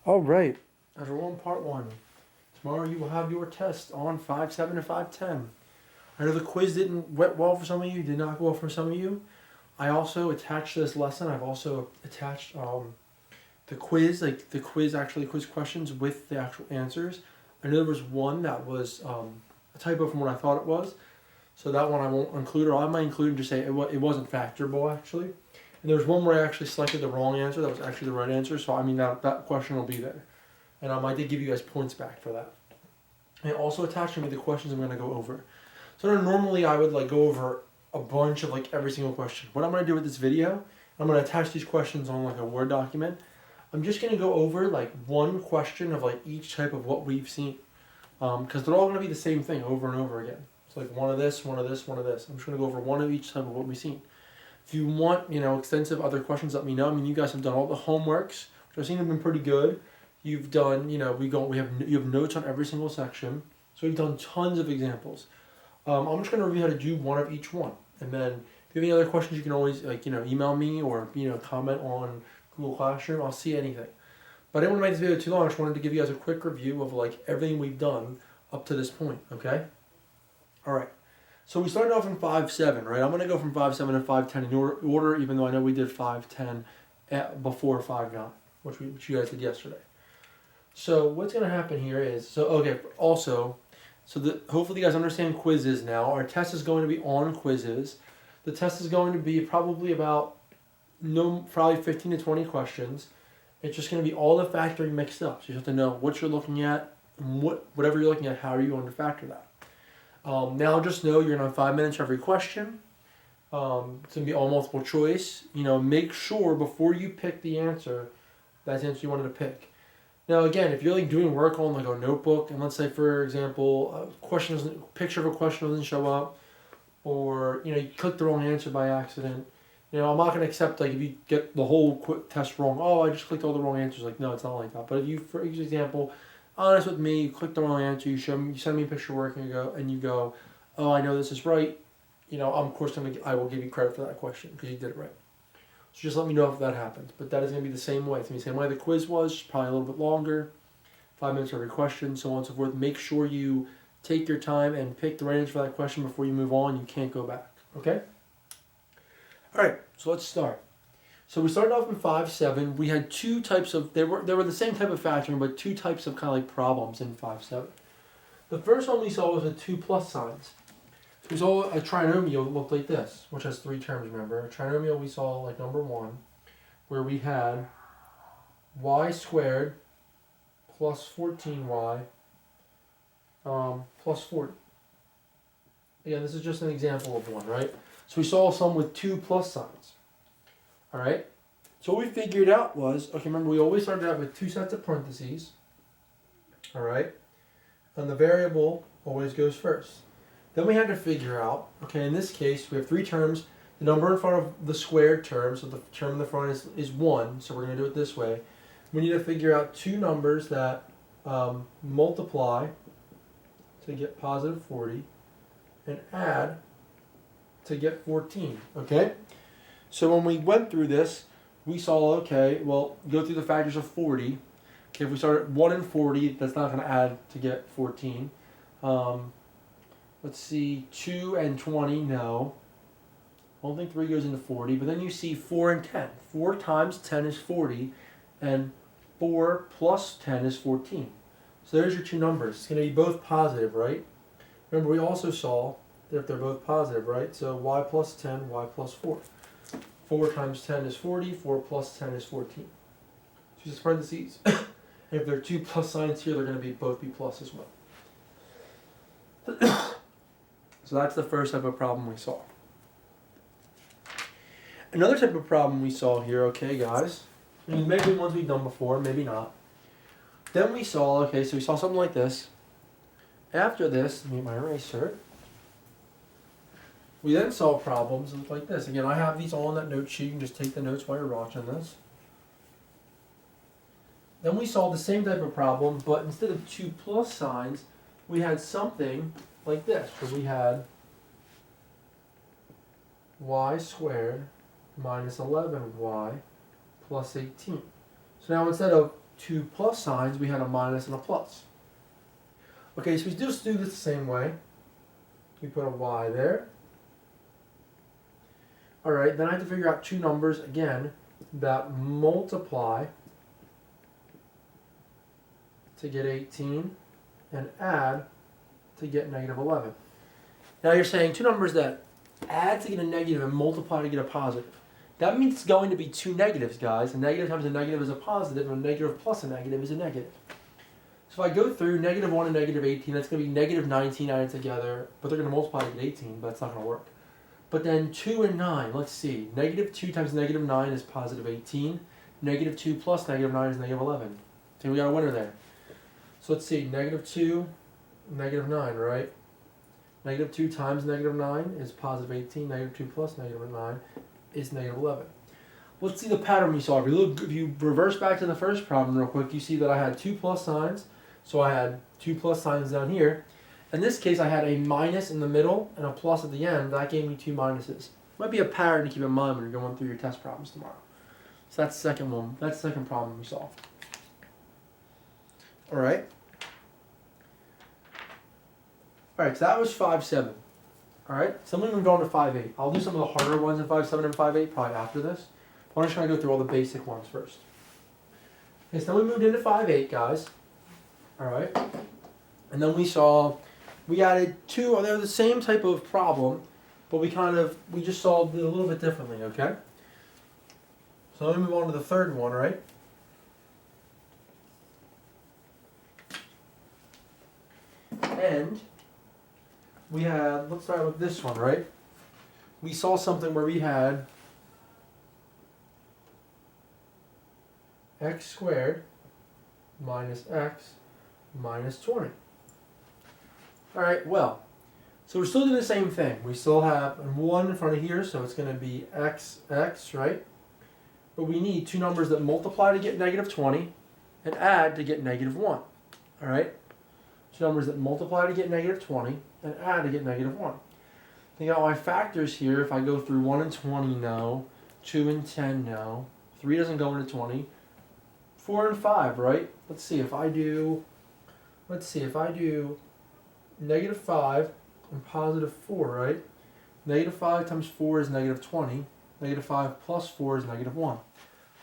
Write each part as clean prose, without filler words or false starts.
All right, everyone, part one. Tomorrow you will have your test on 5.7 and 5.10. I know the quiz didn't went well for some of you, did not go well for some of you. I also attached this lesson. I've also attached the quiz, like the quiz, actually quiz questions with the actual answers. I know there was one that was a typo from what I thought it was. So that one I won't include, or I might include and just say it wasn't factorable actually. And there was one where I actually selected the wrong answer. That was actually the right answer. So I mean that question will be there. And I did give you guys points back for that. And also attaching me the questions I'm going to go over. So normally I would like go over a bunch of like every single question. What I'm going to do with this video, I'm going to attach these questions on like a Word document. I'm just going to go over like one question of like each type of what we've seen. Because they're all going to be the same thing over and over again. It's like one of this, one of this, one of this. I'm just going to go over one of each type of what we've seen. If you want, extensive other questions, let me know. I mean, you guys have done all the homeworks, which I've seen have been pretty good. You've done, you have notes on every single section. So we've done tons of examples. I'm just going to review how to do one of each one. And then if you have any other questions, you can always email me or comment on Google Classroom. I'll see anything. But I didn't want to make this video too long. I just wanted to give you guys a quick review of like everything we've done up to this point. Okay. All right. So we started off in 5.7, right? I'm going to go from 5.7 to 5.10 in order, even though I know we did 5.10 before 5.9, which you guys did yesterday. So what's going to happen here is, hopefully you guys understand quizzes now. Our test is going to be on quizzes. The test is going to be probably probably 15 to 20 questions. It's just going to be all the factoring mixed up. So you have to know what you're looking at, and whatever you're looking at, how are you going to factor that? Now just know you're going to have 5 minutes for every question. It's going to be all multiple choice. Make sure before you pick the answer, that's the answer you wanted to pick. Now again, if you're like doing work on like a notebook, and let's say for example, picture of a question doesn't show up, or you click the wrong answer by accident. I'm not going to accept like if you get the whole test wrong. Oh, I just clicked all the wrong answers. Like no, it's not like that. But if you, for example, honest with me, you click the wrong answer, you send me a picture of work, and you go, oh, I know this is right. I'm of course I will give you credit for that question because you did it right. So just let me know if that happens. But that is going to be the same way. It's going to be the same way the quiz was, probably a little bit longer. 5 minutes for every question, so on and so forth. Make sure you take your time and pick the right answer for that question before you move on. You can't go back. Okay? All right, so let's start. So we started off in 5.7. We had two types of, they were the same type of factoring, but two types of kind of like problems in 5.7. The first one we saw was with 2 plus signs. We saw a trinomial looked like this, which has 3 terms, remember? A trinomial we saw like number 1, where we had y squared plus 14y plus 40. Again, this is just an example of one, right? So we saw some with 2 plus signs. All right? So what we figured out was, okay, remember we always started out with 2 sets of parentheses. All right? And the variable always goes first. Then we had to figure out, okay, in this case, we have 3 terms. The number in front of the squared term, so the term in the front is 1, so we're going to do it this way. We need to figure out 2 numbers that multiply to get positive 40 and add to get 14, okay? So when we went through this, we saw, okay, well, go through the factors of 40. Okay, if we start at 1 and 40, that's not going to add to get 14. Let's see, 2 and 20, no. I don't think 3 goes into 40, but then you see 4 and 10. 4 times 10 is 40, and 4 plus 10 is 14. So there's your 2 numbers. It's going to be both positive, right? Remember, we also saw that if they're both positive, right? So y plus 10, y plus 4. 4 times 10 is 40, 4 plus 10 is 14. So just parentheses. And if there are 2 plus signs here, they're going to both be plus as well. So that's the first type of problem we saw. Another type of problem we saw here, okay, guys, and maybe ones we've done before, maybe not. Then we saw, okay, so we saw something like this. After this, let me get my eraser. We then saw problems that look like this. Again, I have these all on that note sheet. You can just take the notes while you're watching this. Then we saw the same type of problem, but instead of 2 plus signs, we had something like this, where we had y squared minus 11y plus 18. So now instead of two plus signs, we had a minus and a plus. Okay, so we just do this the same way. We put a y there. Alright, then I have to figure out two numbers, again, that multiply to get 18 and add to get negative 11. Now you're saying two numbers that add to get a negative and multiply to get a positive. That means it's going to be two negatives, guys. A negative times a negative is a positive, and a negative plus a negative is a negative. So if I go through negative 1 and negative 18, that's going to be negative 19 added together, but they're going to multiply to get 18, but it's not going to work. But then 2 and 9, let's see. Negative 2 times negative 9 is positive 18. Negative 2 plus negative 9 is negative 11. So we got a winner there. So let's see, negative 2, negative 9, right? Negative 2 times negative 9 is positive 18. Negative 2 plus negative 9 is negative 11. Let's see the pattern we saw. If you reverse back to the first problem real quick, you see that I had two plus signs. So I had two plus signs down here. In this case, I had a minus in the middle and a plus at the end. That gave me two minuses. Might be a pattern to keep in mind when you're going through your test problems tomorrow. So that's the second one. That's the second problem we solved. All right. All right, so that was 5-7. All right, so then we move on to 5-8. I'll do some of the harder ones in 5-7 and 5-8 probably after this. I'm just going to go through all the basic ones first. Okay, so then we moved into 5-8, guys. All right. And then we added two, they're the same type of problem, but we just solved it a little bit differently, okay? So let me move on to the third one, right? And we had, let's start with this one, right? We saw something where we had x squared minus x minus 20. Alright, well, so we're still doing the same thing. We still have 1 in front of here, so it's going to be x, right? But we need two numbers that multiply to get negative 20 and add to get negative 1. Alright? Two numbers that multiply to get negative 20 and add to get negative 1. Think about my factors here. If I go through 1 and 20, no. 2 and 10, no. 3 doesn't go into 20. 4 and 5, right? Let's see if I do negative 5 and positive 4, right? Negative 5 times 4 is negative 20. Negative 5 plus 4 is negative 1.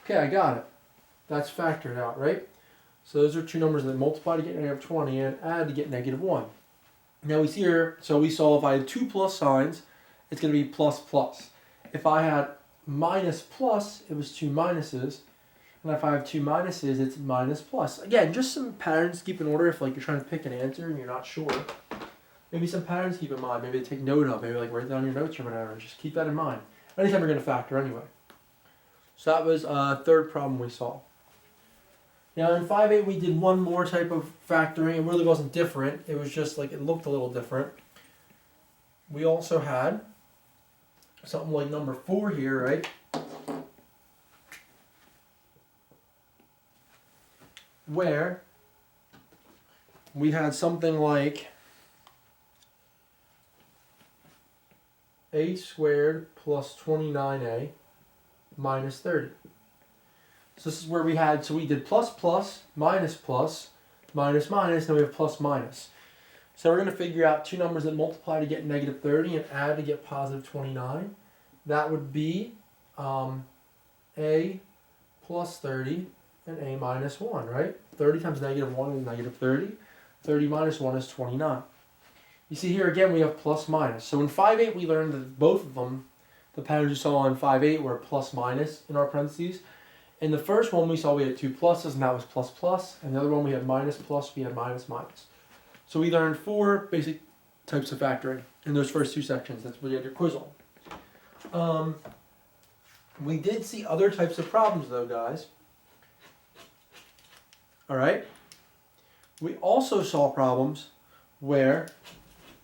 Okay, I got it. That's factored out, right? So those are two numbers that multiply to get negative 20 and add to get negative 1. Now we see here, so we saw if I had two plus signs, it's going to be plus plus. If I had minus plus, it was two minuses. And if I have two minuses, it's minus plus. Again, just some patterns to keep in order if like you're trying to pick an answer and you're not sure. Maybe some patterns to keep in mind. Maybe to take note of. Maybe like write down your notes or whatever. Just keep that in mind. Anytime you're going to factor anyway. So that was third problem we solved. Now in 5-8 we did one more type of factoring. It really wasn't different. It was just like it looked a little different. We also had something like number 4 here, right? Where we had something like a squared plus 29a minus 30. So this is where we had, so we did plus plus, minus plus, minus minus, then we have plus minus. So we're going to figure out two numbers that multiply to get negative 30 and add to get positive 29. That would be a plus 30 and a minus 1, right? 30 times negative 1 is negative 30. 30 minus 1 is 29. You see here again we have plus minus. So in 5-8 we learned that both of them, the patterns you saw in 5-8 were plus minus in our parentheses. In the first one we saw we had two pluses and that was plus plus. And the other one we had minus plus, we had minus minus. So we learned 4 basic types of factoring in those first two sections. That's what you had your quiz on. We did see other types of problems though, guys. Alright? We also saw problems where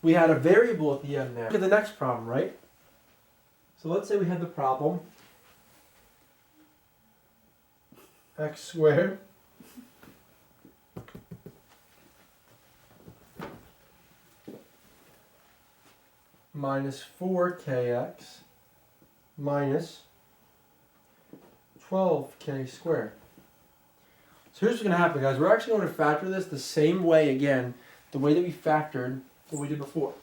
we had a variable at the end there. Look at the next problem, right? So let's say we had the problem x squared minus 4kx minus 12k squared. So here's what's going to happen, guys. We're actually going to factor this the same way again, the way that we factored what we did before.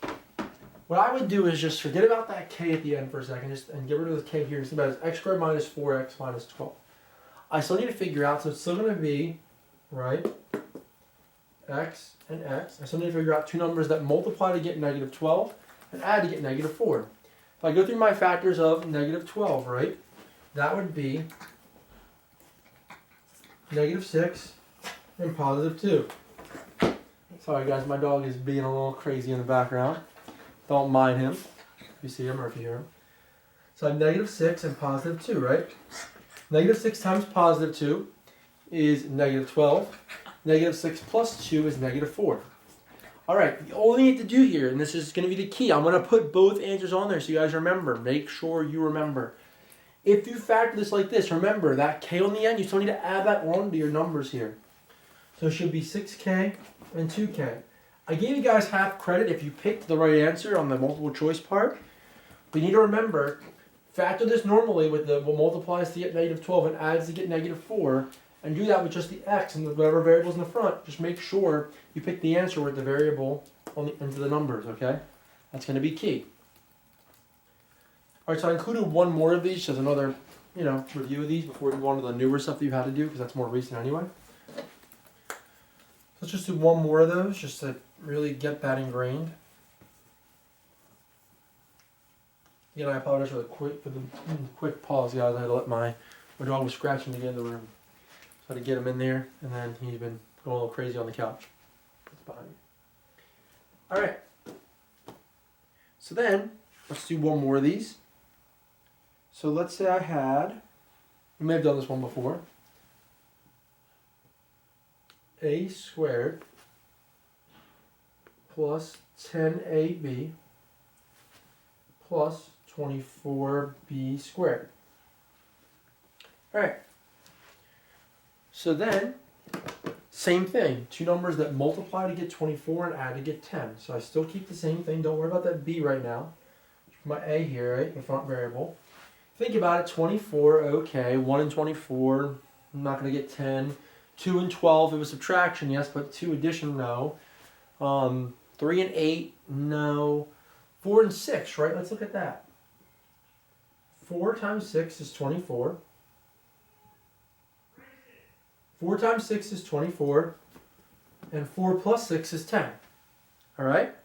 What I would do is just forget about that k at the end for a second, and get rid of the k here. Just about as x squared minus 4x minus 12. I still need to figure out, so it's still going to be, right, x and x. I still need to figure out two numbers that multiply to get negative 12 and add to get negative 4. If I go through my factors of negative 12, right, that would be negative 6 and positive 2. Sorry guys, my dog is being a little crazy in the background. Don't mind him if you see him or if you hear him. So I have negative 6 and positive 2, right? Negative 6 times positive 2 is negative 12. Negative 6 plus 2 is negative 4. Alright, all you need to do here, and this is going to be the key, I'm going to put both answers on there so you guys remember. Make sure you remember. If you factor this like this, remember that k on the end, you still need to add that on to your numbers here. So it should be 6k and 2k. I gave you guys half credit if you picked the right answer on the multiple choice part. But you need to remember, factor this normally with the what multiplies to get negative 12 and adds to get negative 4. And do that with just the x and whatever variables in the front. Just make sure you pick the answer with the variable on the ends of the numbers, okay? That's going to be key. Alright, so I included one more of these, just another, review of these before we go on to the newer stuff that you've had to do, because that's more recent anyway. Let's just do one more of those, just to really get that ingrained. Again, I apologize for the quick pause, guys. I had to let my dog was scratching to get in the room. So I had to get him in there, and then he's been going a little crazy on the couch. It's behind me. Alright. So then, let's do one more of these. So let's say we may have done this one before. A squared plus 10ab plus 24b squared. Alright. So then, same thing. Two numbers that multiply to get 24 and add to get 10. So I still keep the same thing. Don't worry about that b right now. My a here, right, the front variable. Think about it, 24, okay. 1 and 24, I'm not going to get 10. 2 and 12, it was subtraction, yes, but 2 addition, no. 3 and 8, no. 4 and 6, right? Let's look at that. 4 times 6 is 24. 4 times 6 is 24. And 4 plus 6 is 10. Alright?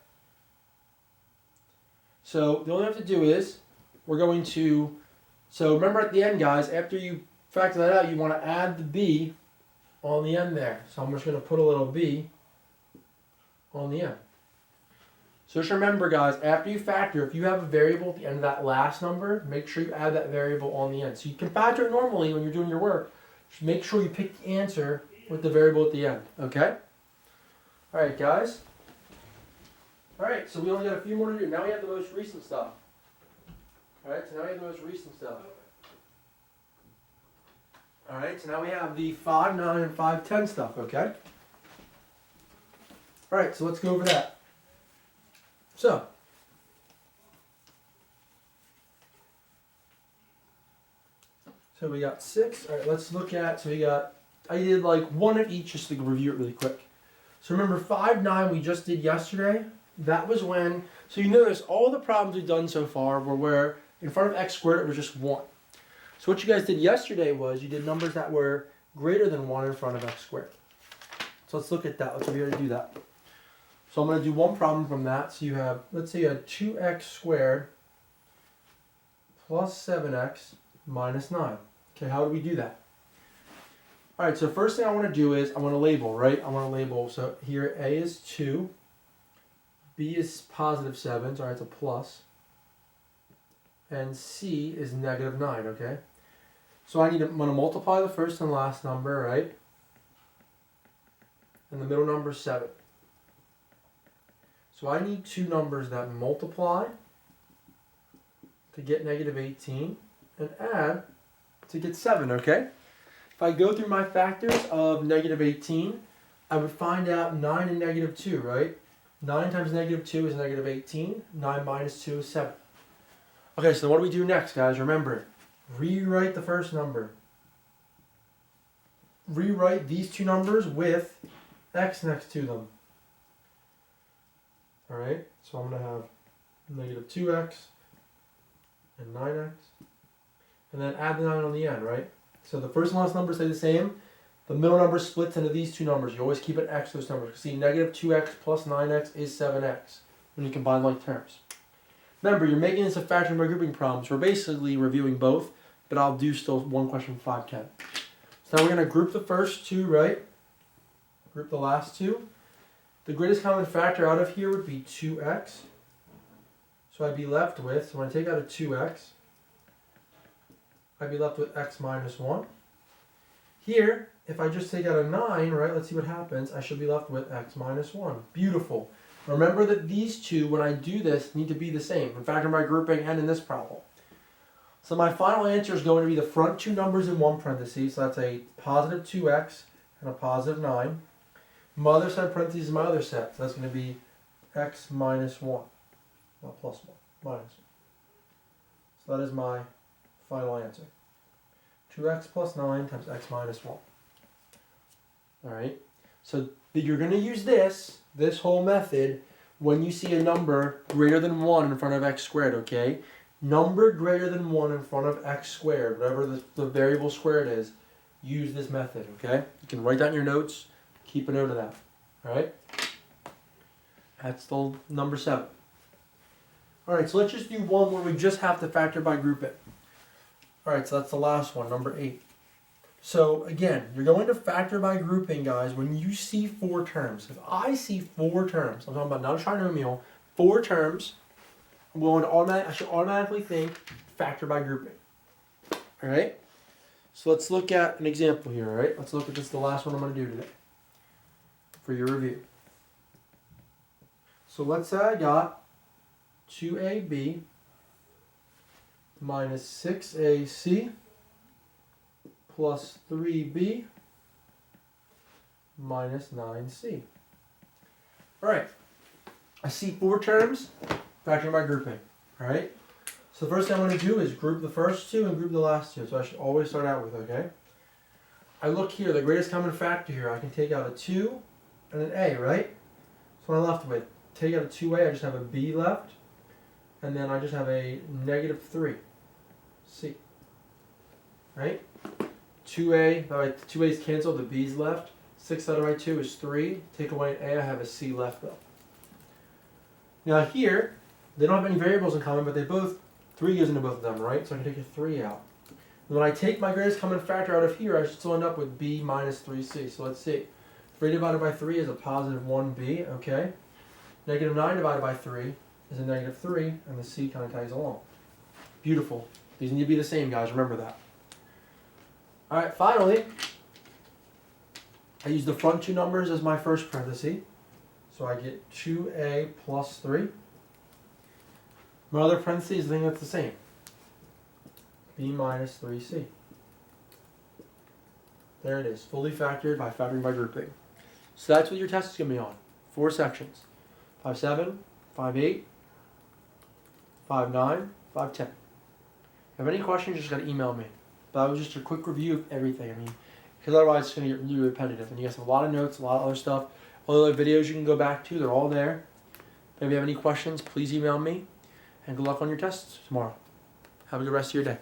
So the only thing we have to do is, we're going to, so remember at the end, guys, after you factor that out, you want to add the b on the end there. So I'm just going to put a little b on the end. So just remember, guys, after you factor, if you have a variable at the end of that last number, make sure you add that variable on the end. So you can factor it normally when you're doing your work. Just make sure you pick the answer with the variable at the end. Okay? Alright, guys. Alright, so we only got a few more to do. Now we have the most recent stuff. Alright, so now we have the most recent stuff. Alright, so now we have the 5, 9, and 5, 10 stuff, okay? Alright, so let's go over that. So we got 6. Alright, let's look at, I did like one of each just to review it really quick. So remember 5, 9 we just did yesterday. That was when, so you notice all the problems we've done so far were where in front of x squared it was just 1. So what you guys did yesterday was you did numbers that were greater than 1 in front of x squared. So let's look at that. Let's review how to do that. So I'm going to do one problem from that. So you have, let's say you had 2x squared plus 7x minus 9. Okay, how do we do that? Alright, so first thing I want to do is I want to label, right? I want to label, so here a is 2, b is positive 7, so it's a plus, and c is negative 9, okay? So I'm going to multiply the first and last number, right? And the middle number is 7. So I need two numbers that multiply to get negative 18 and add to get 7, okay? If I go through my factors of negative 18, I would find out 9 and negative 2, right? 9 times negative 2 is negative 18. 9 minus 2 is 7. Okay, so what do we do next, guys? Remember, rewrite the first number. rewrite these two numbers with x next to them. Alright, so I'm going to have negative 2x and 9x. And then add the 9 on the end, right? So the first and last numbers stay the same. The middle number splits into these two numbers. You always keep an x to those numbers. See, negative 2x plus 9x is 7x when you combine like terms. Remember, you're making this a factoring by grouping problem, so we're basically reviewing both, but I'll do still one question from 510. So now we're going to group the first two, right? Group the last two. The greatest common factor out of here would be 2x. So I'd be left with, so when I take out a 2x, I'd be left with x minus 1. Here, if I just take out a 9, right, let's see what happens. I should be left with x minus 1. Beautiful. Remember that these two, when I do this, need to be the same in factoring by grouping and in this problem. So my final answer is going to be the front two numbers in one parenthesis. So that's a positive 2x and a positive 9. My other set of parentheses is my other set. So that's going to be x minus 1. Not plus 1, minus 1. So that is my final answer. 2x plus 9 times x minus 1. Alright, so you're going to use this whole method when you see a number greater than 1 in front of x squared, okay? Number greater than 1 in front of x squared, whatever the variable squared is, use this method, okay? You can write down your notes, keep a note of that, alright? That's still number 7. Alright, so let's just do one where we just have to factor by grouping. Alright, so that's the last one, number 8. So again, you're going to factor by grouping, guys, when you see 4 terms. If I see 4 terms, I'm talking about not a trinomial, 4 terms, I should automatically think factor by grouping. Alright? So let's look at an example here, alright? Let's look at this, the last one I'm going to do today for your review. So let's say I got 2ab minus 6ac plus 3b minus 9c. Alright, I see 4 terms, factoring by grouping. Alright, so the first thing I'm going to do is group the first 2 and group the last 2. So I should always start out with, okay? I look here, the greatest common factor here, I can take out a 2 and an a, right? So what I'm left with, take out a 2a, I just have a b left, and then I just have a negative 3c. Right? 2a, by the way, 2a's canceled, the b's left. 6 divided by 2 is 3. Take away an a, I have a c left though. Now here, they don't have any variables in common, but 3 goes into both of them, right? So I can take a 3 out. And when I take my greatest common factor out of here, I should still end up with b minus 3c. So let's see. 3 divided by 3 is a positive 1b, okay? Negative 9 divided by 3 is a negative 3, and the c kind of tags along. Beautiful. These need to be the same, guys. Remember that. Alright, finally, I use the front 2 numbers as my first parenthesis. So I get 2a plus 3. My other parentheses, I think that's the same. b minus 3c. There it is, fully factored by factoring by grouping. So that's what your test is going to be on. 4 sections. 5-7, 5-8, 5-9, 5-10. If you have any questions, you just got to email me. But that was just a quick review of everything. I mean, because otherwise it's going to get really repetitive. And you guys have a lot of notes, a lot of other stuff. All the other videos you can go back to, they're all there. If you have any questions, please email me. And good luck on your tests tomorrow. Have a good rest of your day.